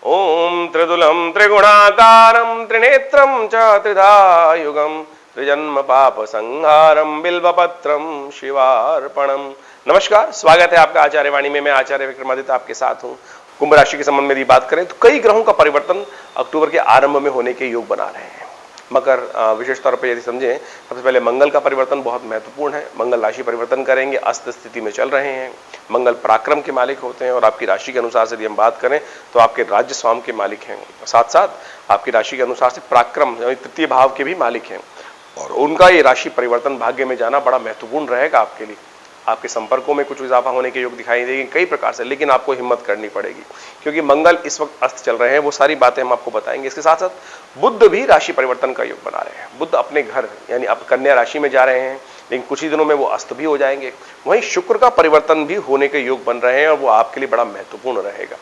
ओम त्रिदुलम त्रिगुणाकारं त्रिनेत्रं च त्रिधायुगं त्रिजन्म पाप संहारम बिल्वपत्रम शिवार्पणम। नमस्कार, स्वागत है आपका आचार्य वाणी में। मैं आचार्य विक्रमादित्य आपके साथ हूं। कुंभ राशि के संबंध में यदि बात करें तो कई ग्रहों का परिवर्तन अक्टूबर के आरंभ में होने के योग बना रहे हैं। मकर विशेष तौर पर यदि समझें, सबसे पहले मंगल का परिवर्तन बहुत महत्वपूर्ण है। मंगल राशि परिवर्तन करेंगे, अस्त स्थिति में चल रहे हैं। मंगल पराक्रम के मालिक होते हैं और आपकी राशि के अनुसार से यदि हम बात करें तो आपके राज्य स्वाम के मालिक हैं, साथ साथ आपकी राशि के अनुसार से पराक्रम तृतीय भाव के भी मालिक हैं। और उनका ये राशि परिवर्तन भाग्य में जाना बड़ा महत्वपूर्ण रहेगा आपके लिए। आपके संपर्कों में कुछ इजाफा होने के योग दिखाई देंगे कई प्रकार से, लेकिन आपको हिम्मत करनी पड़ेगी क्योंकि मंगल इस वक्त अस्त चल रहे हैं। वो सारी बातें हम आपको बताएंगे। इसके साथ साथ बुध भी राशि परिवर्तन का योग बना रहे हैं। बुध अपने घर यानी अब कन्या राशि में जा रहे हैं, लेकिन कुछ ही दिनों में वो अस्त भी हो जाएंगे। वहीं शुक्र का परिवर्तन भी होने के योग बन रहे हैं और वो आपके लिए बड़ा महत्वपूर्ण रहेगा।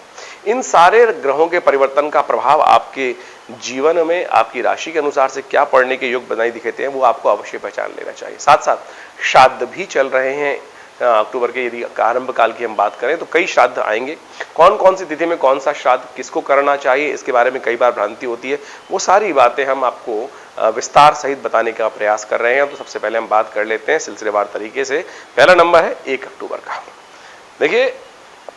इन सारे ग्रहों के परिवर्तन का प्रभाव आपके जीवन में आपकी राशि के अनुसार से क्या पड़ने के योग बनाई दिखते हैं, वो आपको अवश्य पहचान लेना चाहिए। साथ साथ श्राद्ध भी चल रहे हैं अक्टूबर के। यदि आरंभ काल की हम बात करें तो कई श्राद्ध आएंगे। कौन कौन सी तिथि में कौन सा श्राद्ध किसको करना चाहिए, इसके बारे में कई बार भ्रांति होती है। वो सारी बातें हम आपको विस्तार सहित बताने का प्रयास कर रहे हैं। तो सबसे पहले हम बात कर लेते हैं सिलसिलेवार तरीके से। पहला नंबर है 1 अक्टूबर का। देखिए,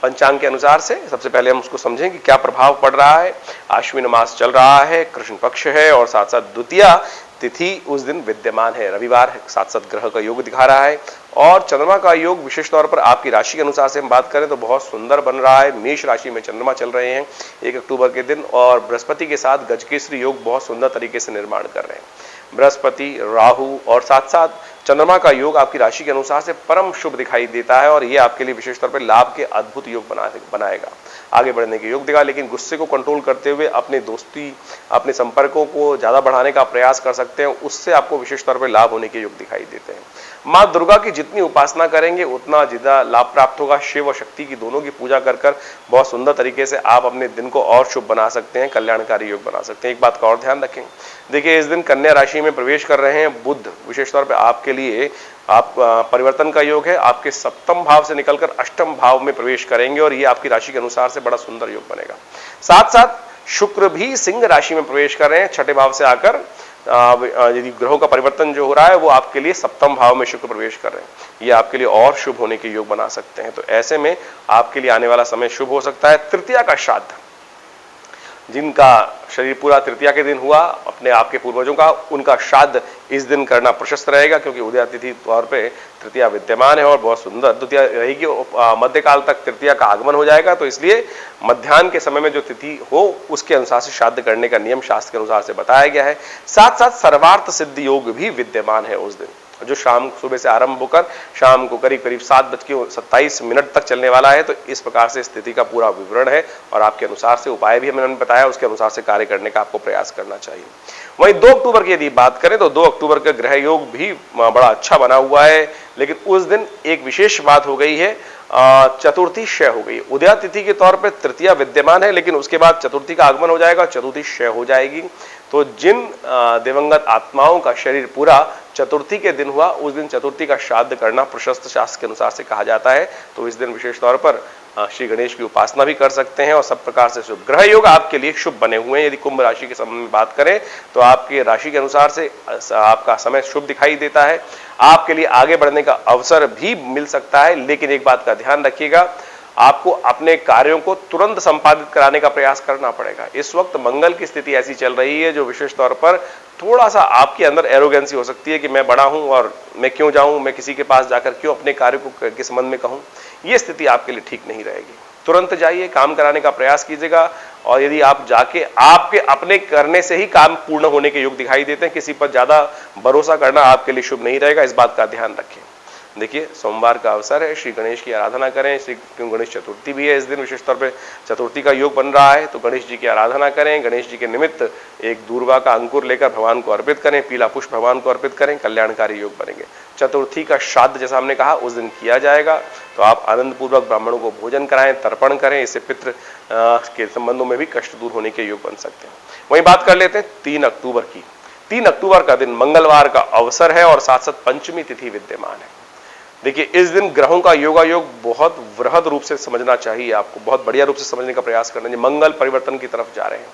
पंचांग के अनुसार से सबसे पहले हम उसको समझें कि क्या प्रभाव पड़ रहा है। आश्विन मास चल रहा है, कृष्ण पक्ष है और साथ साथ द्वितीया तिथि उस दिन विद्यमान है, रविवार है। साथ साथ ग्रह का योग दिखा रहा है और चंद्रमा का योग विशेष तौर पर आपकी राशि के अनुसार से हम बात करें तो बहुत सुंदर बन रहा है। मेष राशि में चंद्रमा चल रहे हैं 1 अक्टूबर के दिन और बृहस्पति के साथ गजकेसरी योग बहुत सुंदर तरीके से निर्माण कर रहे हैं। बृहस्पति, राहु और साथ साथ चंद्रमा का योग आपकी राशि के अनुसार से परम शुभ दिखाई देता है और ये आपके लिए विशेष तौर पर लाभ के अद्भुत योग बनाएगा, आगे बढ़ने के योग देगा। लेकिन गुस्से को कंट्रोल करते हुए अपने दोस्ती, अपने संपर्कों को ज्यादा बढ़ाने का प्रयास कर सकते हैं, उससे आपको विशेष तौर पर लाभ होने के योग दिखाई देते हैं। मां दुर्गा की जितनी उपासना करेंगे उतना ज्यादा लाभ प्राप्त होगा। शिव और शक्ति की दोनों की पूजा कर बहुत सुंदर तरीके से आप अपने दिन को और शुभ बना सकते हैं, कल्याणकारी योग बना सकते हैं। एक बात का और ध्यान रखें, देखिए इस दिन कन्या राशि में प्रवेश कर रहे हैं बुध। विशेष तौर पर आपके लिए आप परिवर्तन का योग है, आपके सप्तम भाव से निकलकर अष्टम भाव में प्रवेश करेंगे और ये आपकी राशि के अनुसार से बड़ा सुंदर योग बनेगा। साथ साथ शुक्र भी सिंह राशि में प्रवेश कर रहे हैं, छठे भाव से आकर यदि ग्रहों का परिवर्तन जो हो रहा है वो आपके लिए सप्तम भाव में शुक्र प्रवेश कर रहे हैं, ये आपके लिए और शुभ होने के योग बना सकते हैं। तो ऐसे में आपके लिए आने वाला समय शुभ हो सकता है। तृतीया का श्राद्ध, जिनका शरीर पूरा तृतीया के दिन हुआ अपने आपके पूर्वजों का, उनका श्राद्ध इस दिन करना प्रशस्त रहेगा क्योंकि उदयातिथि तौर पे तृतीया विद्यमान है और बहुत सुंदर द्वितीया रहेगी। मध्यकाल तक तृतीया का आगमन हो जाएगा, तो इसलिए मध्याह्न के समय में जो तिथि हो उसके अनुसार से श्राद्ध करने का नियम शास्त्र के अनुसार से बताया गया है। साथ साथ सर्वार्थ सिद्धि योग भी विद्यमान है उस दिन, जो शाम सुबह से आरंभ होकर शाम को करीब करीब 7:27 तक चलने वाला है। तो इस प्रकार से स्थिति का पूरा विवरण है और आपके अनुसार से उपाय भी मैंने बताया, उसके अनुसार से कार्य करने का आपको प्रयास करना चाहिए। वहीं 2 अक्टूबर की यदि बात करें तो 2 अक्टूबर का ग्रह योग भी बड़ा अच्छा बना हुआ है, लेकिन उस दिन एक विशेष बात हो गई है, चतुर्थी क्षय हो गई। उदया तिथि के तौर पर तृतीया विद्यमान है, लेकिन उसके बाद चतुर्थी का आगमन हो जाएगा, चतुर्थी क्षय हो जाएगी। तो जिन दिवंगत आत्माओं का शरीर पूरा चतुर्थी के दिन हुआ, उस दिन चतुर्थी का श्राद्ध करना प्रशस्त शास्त्र के अनुसार से कहा जाता है। तो इस दिन विशेष तौर पर श्री गणेश की उपासना भी कर सकते हैं और सब प्रकार से शुभ ग्रह योग आपके लिए शुभ बने हुए हैं। यदि कुंभ राशि के संबंध में बात करें तो आपकी राशि के अनुसार से आपका समय शुभ दिखाई देता है। आपके लिए आगे बढ़ने का अवसर भी मिल सकता है, लेकिन एक बात का ध्यान रखिएगा, आपको अपने कार्यों को तुरंत संपादित कराने का प्रयास करना पड़ेगा। इस वक्त मंगल की स्थिति ऐसी चल रही है जो विशेष तौर पर थोड़ा सा आपके अंदर एरोगेंसी हो सकती है कि मैं बड़ा हूं और मैं क्यों जाऊं, मैं किसी के पास जाकर क्यों अपने कार्य को किस मन में कहूं। ये स्थिति आपके लिए ठीक नहीं रहेगी। तुरंत जाइए, काम कराने का प्रयास कीजिएगा और यदि आप जाके आपके अपने करने से ही काम पूर्ण होने के योग दिखाई देते हैं, किसी पर ज्यादा भरोसा करना आपके लिए शुभ नहीं रहेगा। इस बात का ध्यान रखें। देखिए, सोमवार का अवसर है, श्री गणेश की आराधना करें। श्री गणेश चतुर्थी भी है इस दिन, विशेष तौर पे चतुर्थी का योग बन रहा है, तो गणेश जी की आराधना करें। गणेश जी के निमित्त एक दूर्वा का अंकुर लेकर भगवान को अर्पित करें, पीला पुष्प भगवान को अर्पित करें, कल्याणकारी योग बनेंगे। चतुर्थी का श्राद्ध जैसा हमने कहा उस दिन किया जाएगा, तो आप आनंद पूर्वक ब्राह्मणों को भोजन कराएं, तर्पण करें। इससे पितृ के संबंधों में भी कष्ट दूर होने के योग बन सकते हैं। वहीं बात कर लेते हैं 3 अक्टूबर की। 3 अक्टूबर का दिन मंगलवार का अवसर है और साथ साथ पंचमी तिथि विद्यमान है। देखिए, इस दिन ग्रहों का योगा योग बहुत वृहद रूप से समझना चाहिए आपको, बहुत बढ़िया रूप से समझने का प्रयास करना चाहिए। मंगल परिवर्तन की तरफ जा रहे हैं।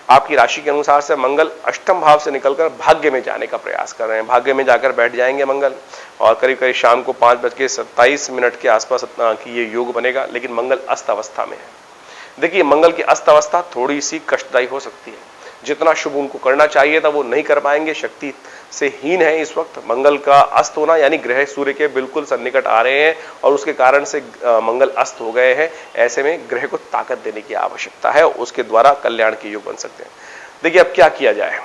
आपकी राशि के अनुसार से मंगल अष्टम भाव से निकलकर भाग्य में जाने का प्रयास कर रहे हैं। भाग्य में जाकर बैठ जाएंगे मंगल, और करीब करीब शाम को 5:27 के आसपास की ये योग बनेगा। लेकिन मंगल अस्त अवस्था में है। देखिए, मंगल की अस्त अवस्था थोड़ी सी कष्टदायी हो सकती है। जितना शुभ उनको करना चाहिए था वो नहीं कर पाएंगे, शक्ति से हीन है इस वक्त। मंगल का अस्त होना यानी ग्रह सूर्य के बिल्कुल सन्निकट आ रहे हैं और उसके कारण से मंगल अस्त हो गए हैं। ऐसे में ग्रह को ताकत देने की आवश्यकता है, उसके द्वारा कल्याण के योग बन सकते हैं। देखिए, अब क्या किया जाए,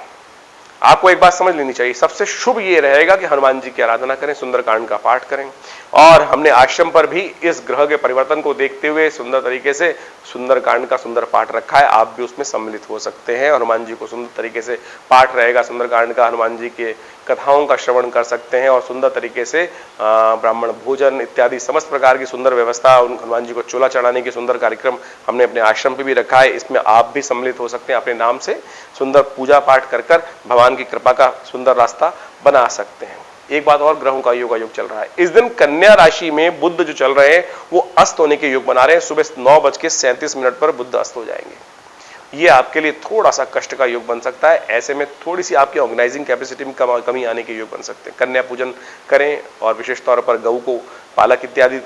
आपको एक बात समझ लेनी चाहिए। सबसे शुभ ये रहेगा कि हनुमान जी की आराधना करें, सुंदरकांड का पाठ करें। और हमने आश्रम पर भी इस ग्रह के परिवर्तन को देखते हुए सुंदर तरीके से सुंदरकांड का सुंदर पाठ रखा है। आप भी उसमें सम्मिलित हो सकते हैं। हनुमान जी को सुंदर तरीके से पाठ रहेगा सुंदरकांड का, हनुमान जी के कथाओं का श्रवण कर सकते हैं और सुंदर तरीके से ब्राह्मण भोजन इत्यादि समस्त प्रकार की सुंदर व्यवस्था, हनुमान जी को चोला चढ़ाने की सुंदर कार्यक्रम हमने अपने आश्रम पे भी रखा है। इसमें आप भी सम्मिलित हो सकते हैं। अपने नाम से सुंदर पूजा पाठ कर कर भगवान की कृपा का सुंदर रास्ता बना सकते हैं। एक बात और, ग्रहों का योगा योग चल रहा है। इस दिन कन्या राशि में बुध जो चल रहे हैं वो अस्त होने के योग बना रहे हैं। सुबह 9:37 पर बुध अस्त हो जाएंगे। ये आपके लिए थोड़ा सा कष्ट का योग बन सकता है। ऐसे में थोड़ी सी आपकी ऑर्गेनाइजिंग कैपेसिटी में कमी आने के योग बन सकते हैं। कन्या पूजन करें और विशेष तौर पर गऊ को पालक इत्यादि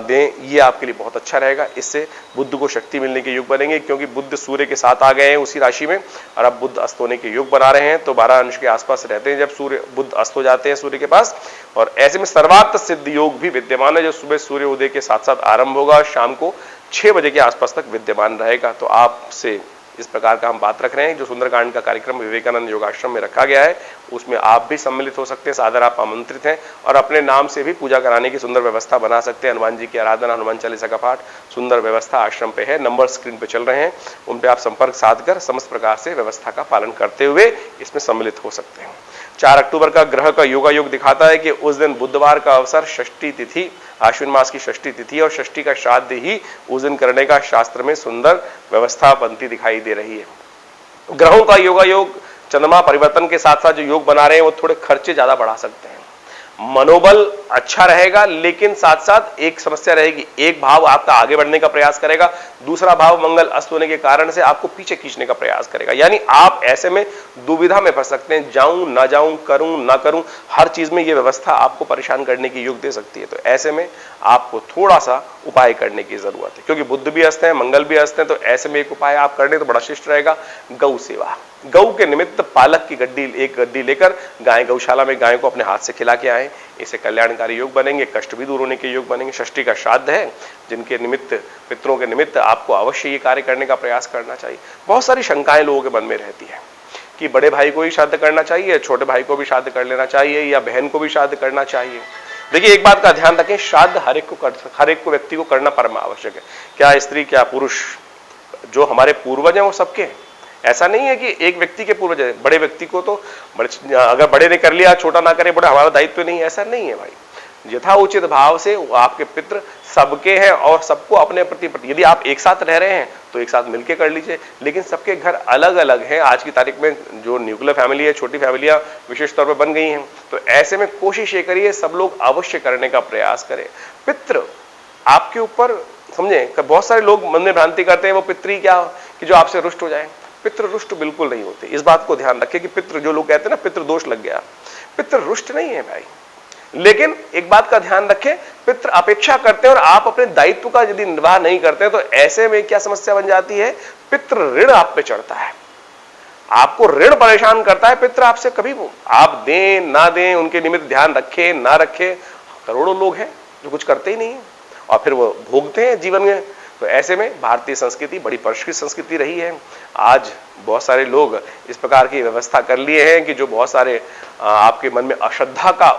दें, ये आपके लिए बहुत अच्छा रहेगा। इससे बुध को शक्ति मिलने के योग बनेंगे, क्योंकि बुध सूर्य के साथ आ गए हैं उसी राशि में और अब बुध अस्त होने के योग बना रहे हैं। तो 12 अंश के आसपास रहते हैं जब बुध अस्त हो जाते हैं सूर्य के पास। और ऐसे में सर्वार्थ सिद्ध योग भी विद्यमान है, जो सुबह सूर्य उदय के साथ साथ आरंभ होगा, शाम को 6 बजे के आसपास तक विद्यमान रहेगा। तो आपसे इस प्रकार का हम बात रख रहे हैं। जो सुंदरकांड का कार्यक्रम विवेकानंद योगाश्रम में रखा गया है उसमें आप भी सम्मिलित हो सकते हैं। सादर आप आमंत्रित हैं और अपने नाम से भी पूजा कराने की सुंदर व्यवस्था बना सकते हैं। हनुमान जी की आराधना, हनुमान चालीसा का पाठ, सुंदर व्यवस्था आश्रम पे है। नंबर स्क्रीन पे चल रहे हैं, उन पे आप संपर्क साध कर समस्त प्रकार से व्यवस्था का पालन करते हुए इसमें सम्मिलित हो सकते हैं। 4 अक्टूबर का ग्रह का योगा योग दिखाता है कि उस दिन बुधवार का अवसर, षष्ठी तिथि, आश्विन मास की षष्ठी तिथि और षष्ठी का श्राद्ध ही उस दिन करने का शास्त्र में सुंदर व्यवस्था बनती दिखाई दे रही है। ग्रहों का योगा योग चंद्रमा परिवर्तन के साथ साथ जो योग बना रहे हैं वो थोड़े खर्चे ज्यादा बढ़ा सकते हैं। मनोबल अच्छा रहेगा, लेकिन साथ साथ एक समस्या रहेगी। एक भाव आपका आगे बढ़ने का प्रयास करेगा, दूसरा भाव मंगल अस्त होने के कारण से आपको पीछे खींचने का प्रयास करेगा। यानी आप ऐसे में दुविधा में फंस सकते हैं, जाऊं ना जाऊं, करूं ना करूं, हर चीज में यह व्यवस्था आपको परेशान करने की योग दे सकती है। तो ऐसे में आपको थोड़ा सा उपाय करने की जरूरत है, क्योंकि बुध भी अस्त है, मंगल भी अस्त है। तो ऐसे में एक उपाय आप करने तो बड़ा शिष्ट रहेगा, गौ सेवा। गौ के निमित्त पालक की एक गड्डी लेकर गाय गौशाला में गाय को अपने हाथ से खिला के आए। इससे कल्याणकारी योग बनेंगे, कष्ट भी दूर होने के योग बनेंगे। षष्ठी का श्राद्ध है, जिनके निमित्त, पितरों के निमित्त आपको अवश्य ये कार्य करने का प्रयास करना चाहिए। बहुत सारी शंकाएं लोगों के मन में रहती है कि बड़े भाई को ही श्राद्ध करना चाहिए, छोटे भाई को भी श्राद्ध कर लेना चाहिए, या बहन को भी श्राद्ध करना चाहिए। देखिए, एक बात का ध्यान रखें, श्राद्ध हर एक को व्यक्ति को करना परम आवश्यक है। क्या स्त्री क्या पुरुष, जो हमारे पूर्वज हैं वो सबके हैं। ऐसा नहीं है कि एक व्यक्ति के पूर्वज है, बड़े व्यक्ति को तो अगर बड़े ने कर लिया, छोटा ना करे, बड़ा हमारा दायित्व नहीं है, ऐसा नहीं है भाई। यथा उचित भाव से आपके पितृ सबके हैं और सबको अपने प्रति, यदि आप एक साथ रह रहे हैं तो एक साथ मिलकर कर लीजिए, लेकिन सबके घर अलग अलग हैं। आज की तारीख में जो न्यूक्लियर फैमिली है, छोटी फैमिलियां विशेष तौर पर बन गई हैं। तो ऐसे में कोशिश ये करिए सब लोग अवश्य करने का प्रयास करें। पितृ आपके ऊपर, समझे, बहुत सारे लोग मन में भ्रांति करते हैं वो पितृ क्या कि जो आपसे रुष्ट हो जाए। पितृ रुष्ट बिल्कुल नहीं होते। इस बात को ध्यान रखें कि पितृ, जो लोग कहते हैं ना पितृ दोष लग गया, पितृ रुष्ट नहीं है भाई। लेकिन एक बात का ध्यान रखें, पितृ अपेक्षा करते हैं और आप अपने दायित्व का यदि निर्वाह नहीं करते हैं तो ऐसे में क्या समस्या बन जाती है, पितृ ऋण आप पे चढ़ता है, आपको ऋण परेशान करता है। पितृ आपसे कभी वो आप दें ना दें, उनके निमित्त ध्यान रखें ना रखें, करोड़ों लोग हैं जो कुछ करते ही नहीं है और फिर वो भोगते हैं जीवन में। तो ऐसे में भारतीय संस्कृति बड़ी परिष्कृत संस्कृति रही है। आज बहुत सारे लोग इस प्रकार की व्यवस्था कर लिए हैं कि जो बहुत सारे आपके मन में अश्रद्धा का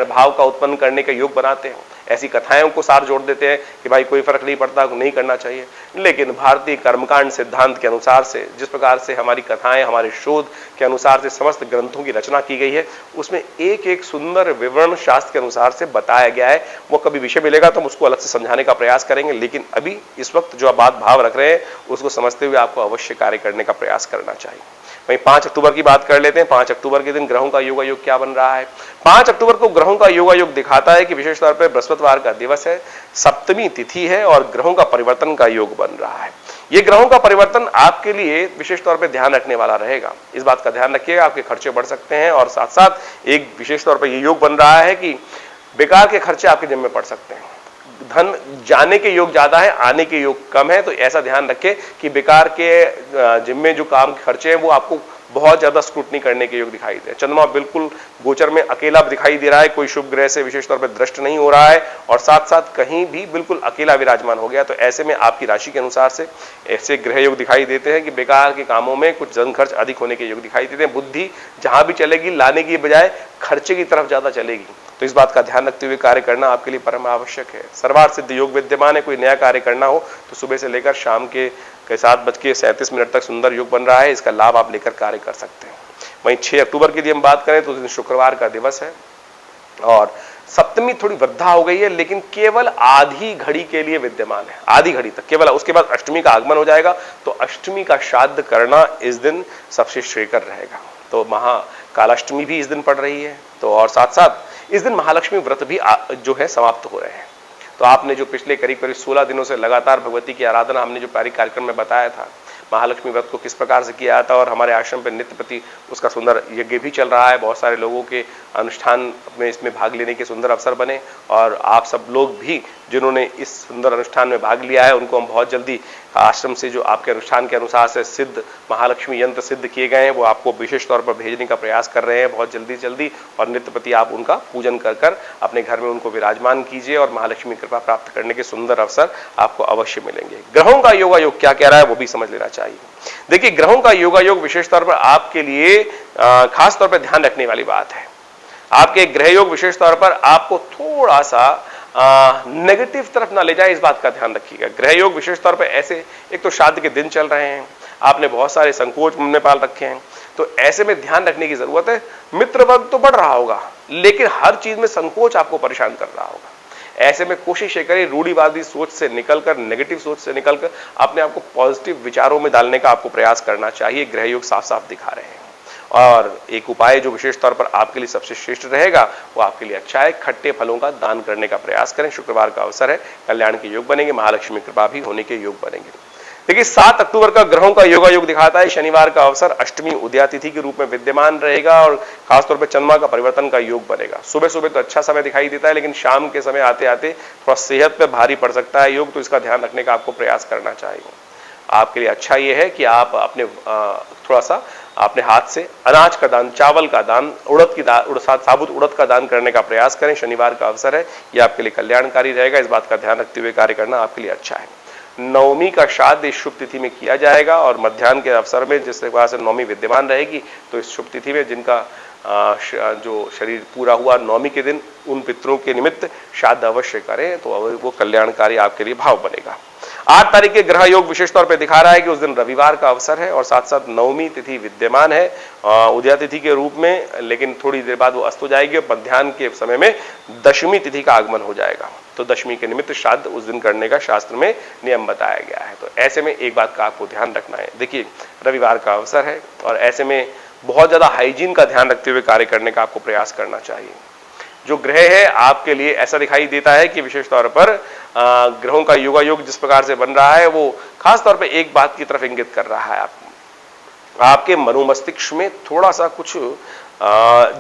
भाव का उत्पन्न करने का योग बनाते हैं। ऐसी कथाओं को सार जोड़ देते हैं कि भाई कोई फर्क नहीं पड़ता, नहीं करना चाहिए। लेकिन भारतीय कर्मकांड सिद्धांत के अनुसार से, जिस प्रकार से हमारी कथाएं, हमारे शोध के अनुसार से समस्त ग्रंथों की रचना की गई है, उसमें एक एक सुंदर विवरण शास्त्र के अनुसार से बताया गया है। वो कभी विषय मिलेगा तो हम उसको अलग से समझाने का प्रयास करेंगे, लेकिन अभी इस वक्त जो आप बात भाव रख रहे हैं उसको समझते हुए आपको अवश्य कार्य करने का प्रयास करना चाहिए। वहीं 5 अक्टूबर की बात कर लेते हैं। 5 अक्टूबर के दिन ग्रहों का योगायोग क्या बन रहा है? 5 अक्टूबर को ग्रहों का योगायोग दिखाता है कि विशेष तौर पर बृहस्पतिवार का दिवस है, सप्तमी तिथि है और ग्रहों का परिवर्तन का योग बन रहा है। ये ग्रहों का परिवर्तन आपके लिए विशेष तौर पे ध्यान रखने वाला रहेगा। इस बात का ध्यान रखिएगा, आपके खर्चे बढ़ सकते हैं और साथ साथ एक विशेष तौर पे ये योग बन रहा है कि बेकार के खर्चे आपके जिम्मे पड़ सकते हैं। धन जाने के योग ज्यादा है, आने के योग कम है, तो ऐसा ध्यान रखें कि बेकार के जिम्मे जो काम के खर्चे हैं वो आपको बहुत ज्यादा स्क्रूटनी करने के योग दिखाई दे। चंद्रमा बिल्कुल गोचर में अकेला दिखाई दे रहा है, कोई शुभ ग्रह से विशेष तौर पर दृष्ट नहीं हो रहा है और साथ साथ कहीं भी बिल्कुल अकेला विराजमान हो गया। तो ऐसे में आपकी राशि के अनुसार से ऐसे ग्रह योग दिखाई देते हैं कि बेकार के कामों में कुछ धन खर्च अधिक होने के योग दिखाई देते हैं। बुद्धि जहां भी चलेगी लाने की बजाय खर्चे की तरफ ज्यादा चलेगी, तो इस बात का ध्यान रखते हुए कार्य करना आपके लिए परम आवश्यक है। सर्वार्थ सिद्ध योग विद्यमान है। कोई नया कार्य करना हो तो सुबह से लेकर शाम के 7:37 तक सुंदर योग बन रहा है, इसका लाभ आप लेकर कार्य कर सकते हैं। वहीं 6 अक्टूबर की यदि हम बात करें तो उस दिन शुक्रवार का दिवस है और सप्तमी थोड़ी वृद्धा हो गई है, लेकिन केवल आधी घड़ी के लिए विद्यमान है, आधी घड़ी तक केवल। उसके बाद अष्टमी का आगमन हो जाएगा, तो अष्टमी का श्राद्ध करना इस दिन सबसे श्रेयकर रहेगा। तो महाकालाष्टमी भी इस दिन पड़ रही है, तो और साथ साथ इस दिन महालक्ष्मी व्रत भी जो है समाप्त हो रहे हैं। तो आपने जो पिछले करीब करीब 16 दिनों से लगातार भगवती की आराधना हमने जो कार्यक्रम में बताया था, महालक्ष्मी व्रत को किस प्रकार से किया था और हमारे आश्रम पे नित्य प्रति उसका सुंदर यज्ञ भी चल रहा है। बहुत सारे लोगों के अनुष्ठान में इसमें भाग लेने के सुंदर अवसर बने और आप सब लोग भी जिन्होंने इस सुंदर अनुष्ठान में भाग लिया है उनको हम बहुत जल्दी आश्रम से जो आपके अनुष्ठान के अनुसार से सिद्ध महालक्ष्मी यंत्र सिद्ध किए गए हैं वो आपको विशेष तौर पर भेजने का प्रयास कर रहे हैं बहुत जल्दी और नित्य प्रति आप उनका पूजन कर अपने घर में उनको विराजमान कीजिए और महालक्ष्मी कृपा प्राप्त करने के सुंदर अवसर आपको अवश्य मिलेंगे। ग्रहों का योगायोग क्या कह रहा है वो भी समझ लेना चाहिए। देखिए, ग्रहों का योगायोग विशेष तौर पर आपके लिए खास तौर पर ध्यान रखने वाली बात है। आपके ग्रह योग विशेष तौर पर आपको थोड़ा सा नेगेटिव तरफ ना ले जाए, इस बात का ध्यान रखिएगा। ग्रह योग विशेष तौर पर ऐसे, एक तो श्राद्ध के दिन चल रहे हैं, आपने बहुत सारे संकोच मन में पाल रखे हैं, तो ऐसे में ध्यान रखने की जरूरत है। मित्र वर्ग तो बढ़ रहा होगा, लेकिन हर चीज में संकोच आपको परेशान कर रहा होगा। ऐसे में कोशिश ये करें रूढ़िवादी सोच से निकलकर, नेगेटिव सोच से निकलकर अपने आप को पॉजिटिव विचारों में डालने का आपको प्रयास करना चाहिए। ग्रह योग साफ साफ दिखा रहे हैं और एक उपाय जो विशेष तौर पर आपके लिए सबसे श्रेष्ठ रहेगा वो आपके लिए अच्छा है, खट्टे फलों का दान करने का प्रयास करें। शुक्रवार का अवसर है, कल्याण के योग बनेंगे, महालक्ष्मी कृपा भी होने के योग बनेंगे। देखिए, 7 अक्टूबर का ग्रहों का योगायोग दिखाता है। शनिवार का अवसर अष्टमी उदया तिथि के रूप में विद्यमान रहेगा और खासतौर पर चंद्रमा का परिवर्तन का योग बनेगा। सुबह सुबह तो अच्छा समय दिखाई देता है, लेकिन शाम के समय आते आते थोड़ा सेहत पे भारी पड़ सकता है योग, तो इसका ध्यान रखने का आपको प्रयास करना चाहिए। आपके लिए अच्छा यह है कि आप अपने थोड़ा सा अपने हाथ से अनाज का दान, चावल का दान, साबुत उड़द का दान करने का प्रयास करें। शनिवार का अवसर है, यह आपके लिए कल्याणकारी रहेगा। इस बात का ध्यान रखते हुए कार्य करना आपके लिए अच्छा है। नवमी का श्राद्ध इस शुभ तिथि में किया जाएगा और मध्याह्न के अवसर में जिस प्रकार से नवमी विद्यमान रहेगी, तो इस शुभ तिथि में जिनका जो शरीर पूरा हुआ नवमी के दिन, उन पितरों के निमित्त श्राद्ध अवश्य करें, तो वो कल्याणकारी आपके लिए भाव बनेगा। 8 तारीख के ग्रह योग विशेष तौर पर दिखा रहा है कि उस दिन रविवार का अवसर है और साथ साथ नवमी तिथि विद्यमान है उदया तिथि के रूप में, लेकिन थोड़ी देर बाद वो अस्त हो जाएगी और मध्याह्न के समय में दशमी तिथि का आगमन हो जाएगा। तो दशमी के निमित्त श्राद्ध उस दिन करने का शास्त्र में नियम बताया गया है। तो ऐसे में एक बात का आपको ध्यान रखना है। देखिए, रविवार का अवसर है और ऐसे में बहुत ज्यादा हाइजीन का ध्यान रखते हुए कार्य करने का आपको प्रयास करना चाहिए। जो ग्रह है आपके लिए ऐसा दिखाई देता है कि विशेष तौर पर ग्रहों का योगायोग जिस प्रकार से बन रहा है वो खास तौर पर एक बात की तरफ इंगित कर रहा है, आपके मनोमस्तिष्क में थोड़ा सा कुछ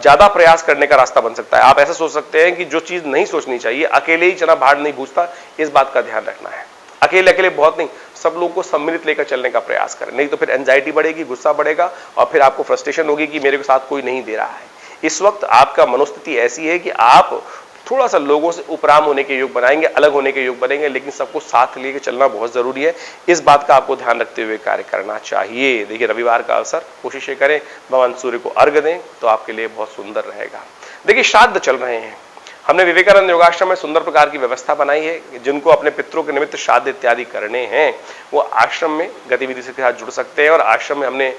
ज्यादा प्रयास करने का रास्ता बन सकता है। आप ऐसा सोच सकते हैं कि जो चीज नहीं सोचनी चाहिए, अकेले ही चना भाड़ नहीं भूजता, इस बात का ध्यान रखना है। अकेले अकेले बहुत नहीं, सब लोगों को सम्मिलित लेकर चलने का प्रयास करें, नहीं तो फिर एंजाइटी बढ़ेगी, गुस्सा बढ़ेगा और फिर आपको फ्रस्ट्रेशन होगी कि मेरे साथ कोई नहीं दे रहा है। इस वक्त आपका मनोस्थिति ऐसी है कि आप थोड़ा सा लोगों से उपराम होने के योग बनाएंगे, अलग होने के योग बनेंगे, लेकिन सबको साथ लेके चलना बहुत जरूरी है। इस बात का आपको ध्यान रखते हुए कार्य करना चाहिए। देखिए, रविवार का अवसर, कोशिश करें भगवान सूर्य को अर्घ दें तो आपके लिए बहुत सुंदर रहेगा। देखिए, श्राद्ध चल रहे हैं, हमने विवेकानंद योगाश्रम में सुंदर प्रकार की व्यवस्था बनाई है। जिनको अपने पितरों के निमित्त श्राद्ध इत्यादि करने हैं वो आश्रम में गतिविधि से साथ जुड़ सकते हैं। और आश्रम में हमने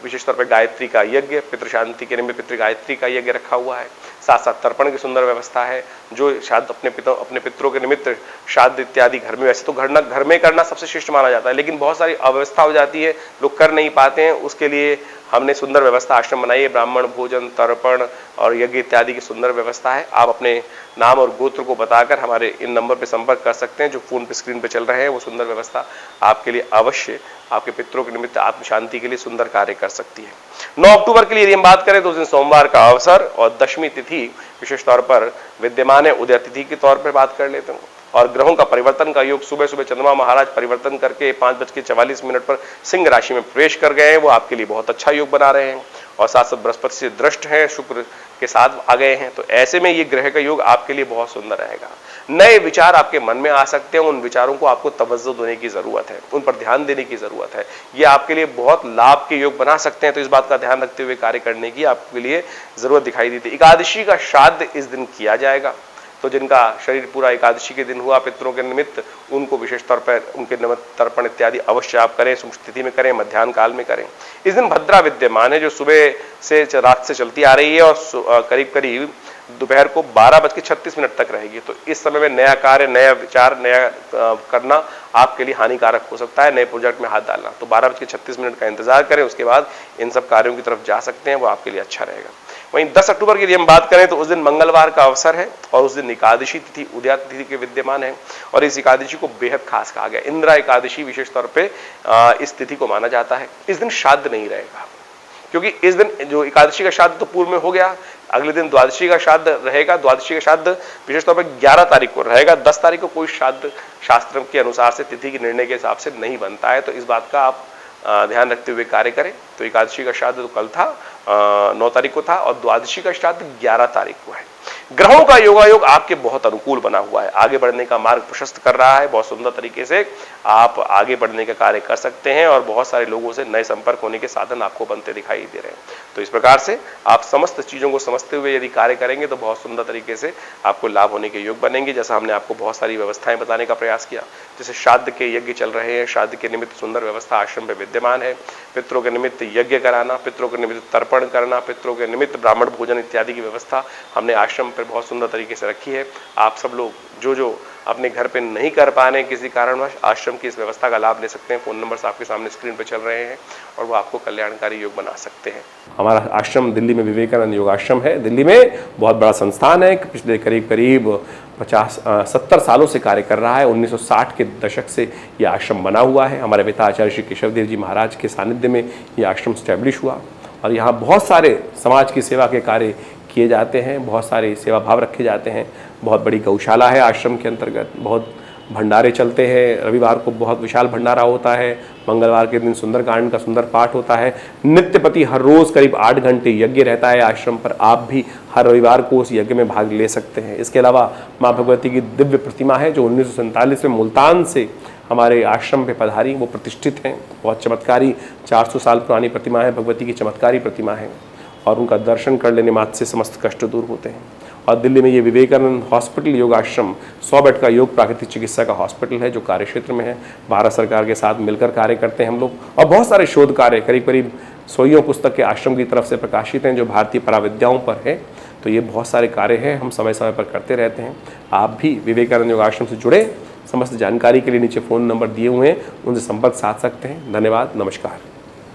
विशेष तौर पर गायत्री का यज्ञ, पितृ शांति के निमित्त पितृ गायत्री का यज्ञ रखा हुआ है। साथ साथ तर्पण की सुंदर व्यवस्था है। जो श्राद्ध अपने पितरों के निमित्त श्राद्ध इत्यादि घर में, वैसे तो घर में करना सबसे श्रेष्ठ माना जाता है, लेकिन बहुत सारी अव्यवस्था हो जाती है, लोग कर नहीं पाते हैं। उसके लिए हमने सुंदर व्यवस्था आश्रम बनाई है। ब्राह्मण भोजन, तर्पण और यज्ञ इत्यादि की सुंदर व्यवस्था है। आप अपने नाम और गोत्र को बताकर हमारे इन नंबर पर संपर्क कर सकते हैं जो फोन पे स्क्रीन पे चल रहे हैं। वो सुंदर व्यवस्था आपके लिए अवश्य आपके पितरों के निमित्त आत्म शांति के लिए सुंदर कार्य कर सकती है। 9 अक्टूबर के लिए यदि हम बात करें तो उस दिन सोमवार का अवसर और दशमी तिथि विशेष तौर पर विद्यमान है। उदय तिथि के तौर पर बात कर लेते हैं। और ग्रहों का परिवर्तन का योग, सुबह सुबह चंद्रमा महाराज परिवर्तन करके 5:44 पर सिंह राशि में प्रवेश कर गए हैं। वो आपके लिए बहुत अच्छा योग बना रहे हैं। और साथ साथ बृहस्पति से दृष्ट हैं, शुक्र के साथ आ गए हैं। तो ऐसे में ये ग्रह का योग आपके लिए बहुत सुंदर रहेगा। नए विचार आपके मन में आ सकते हैं। उन विचारों को आपको तवज्जो देने की जरूरत है, उन पर ध्यान देने की जरूरत है। ये आपके लिए बहुत लाभ के योग बना सकते हैं। तो इस बात का ध्यान रखते हुए कार्य करने की आपके लिए जरूरत दिखाई देती है। एकादशी का श्राद्ध इस दिन किया जाएगा। तो जिनका शरीर पूरा एकादशी के दिन हुआ पितरों के निमित्त, उनको विशेष तौर पर उनके निमित्त तर्पण इत्यादि अवश्य आप करें। स्थिति में करें, मध्याह्न काल में करें। इस दिन भद्रा विद्यमान है जो सुबह से रात से चलती आ रही है और करीब करीब दोपहर को 12:36 तक रहेगी। तो इस समय में नया कार्य, नया विचार, नया करना आपके लिए हानिकारक हो सकता है। नए प्रोजेक्ट में हाथ डालना, तो 12:36 का इंतजार करें। उसके बाद इन सब कार्यों की तरफ जा सकते हैं, वो आपके लिए अच्छा रहेगा। वहीं 10 अक्टूबर की यदि हम बात करें तो उस दिन मंगलवार का अवसर है और उस दिन एकादशी तिथि उदया तिथि के विद्यमान है। और इस एकादशी को बेहद खास कहा गया। इंदिरा एकादशी विशेष तौर पे इस तिथि को माना जाता है। इस दिन श्राद्ध नहीं रहेगा, क्योंकि इस दिन जो एकादशी का श्राद्ध तो पूर्व में हो गया। अगले दिन द्वादशी का श्राद्ध रहेगा। द्वादशी का श्राद्ध विशेष तौर पर 11 तारीख को रहेगा। 10 तारीख को कोई श्राद्ध शास्त्र के अनुसार से तिथि के निर्णय के हिसाब से नहीं बनता है। तो इस बात का आप ध्यान रखते हुए कार्य करें। तो एकादशी का श्राद्ध तो कल था, 9 तारीख को था, और द्वादशी का श्राद्ध 11 तारीख को है। ग्रहों का योगायोग आपके बहुत अनुकूल बना हुआ है। आगे बढ़ने का मार्ग प्रशस्त कर रहा है। बहुत सुंदर तरीके से आप आगे बढ़ने का कार्य कर सकते हैं और बहुत सारे लोगों से नए संपर्क होने के साधन आपको बनते दिखाई दे रहे हैं। तो इस प्रकार से आप समस्त चीजों को समझते हुए यदि कार्य करेंगे तो बहुत सुंदर तरीके से आपको लाभ होने के योग बनेंगे। जैसा हमने आपको बहुत सारी व्यवस्थाएं बताने का प्रयास किया, जैसे श्राद्ध के यज्ञ चल रहे हैं, श्राद्ध के निमित्त सुंदर व्यवस्था आश्रम में विद्यमान है। पितरों के निमित्त यज्ञ कराना, पितरों के निमित्त तर्पण करना, पितरों के निमित्त ब्राह्मण भोजन इत्यादि की व्यवस्था हमने आश्रम पर बहुत सुंदर तरीके से रखी है। आप सब लोग जो अपने घर पे नहीं कर पा रहे हैं किसी कारणवश, आश्रम की इस व्यवस्था का लाभ ले सकते हैं। फोन नंबर्स आपके सामने स्क्रीन पर चल रहे हैं और वो आपको कल्याणकारी योग बना सकते हैं। हमारा आश्रम दिल्ली में विवेकानंद योग आश्रम है। दिल्ली में बहुत बड़ा संस्थान है। पिछले करीब 70 सालों से कार्य कर रहा है। 1960 के दशक से ये आश्रम बना हुआ है। हमारे पिता आचार्य श्री केशवदेव जी महाराज के सानिध्य में ये आश्रम स्टैब्लिश हुआ और यहाँ बहुत सारे समाज की सेवा के कार्य किए जाते हैं। बहुत सारे सेवा भाव रखे जाते हैं। बहुत बड़ी गौशाला है आश्रम के अंतर्गत। बहुत भंडारे चलते हैं। रविवार को बहुत विशाल भंडारा होता है। मंगलवार के दिन सुंदरकांड का सुंदर पाठ होता है। नित्यपति हर रोज करीब 8 घंटे यज्ञ रहता है आश्रम पर। आप भी हर रविवार को उस यज्ञ में भाग ले सकते हैं। इसके अलावा माँ भगवती की दिव्य प्रतिमा है जो 1947 में मुल्तान से हमारे आश्रम पे पधारी। वो प्रतिष्ठित हैं। बहुत चमत्कारी 400 साल पुरानी प्रतिमा है। भगवती की चमत्कारी प्रतिमा है और उनका दर्शन कर लेने मात्र से समस्त कष्ट दूर होते हैं। और दिल्ली में ये विवेकानंद हॉस्पिटल योग आश्रम 100 बेड का योग प्राकृतिक चिकित्सा का हॉस्पिटल है जो कार्य क्षेत्र में है। भारत सरकार के साथ मिलकर कार्य करते हैं हम लोग। और बहुत सारे शोध कार्य करीब 100 पुस्तक के आश्रम की तरफ से प्रकाशित हैं जो भारतीय पराविद्याओं पर है। तो ये बहुत सारे कार्य हैं, हम समय समय पर करते रहते हैं। आप भी विवेकानंद योग आश्रम से जुड़े। समस्त जानकारी के लिए नीचे फ़ोन नंबर दिए हुए हैं, उनसे संपर्क साध सकते हैं। धन्यवाद, नमस्कार।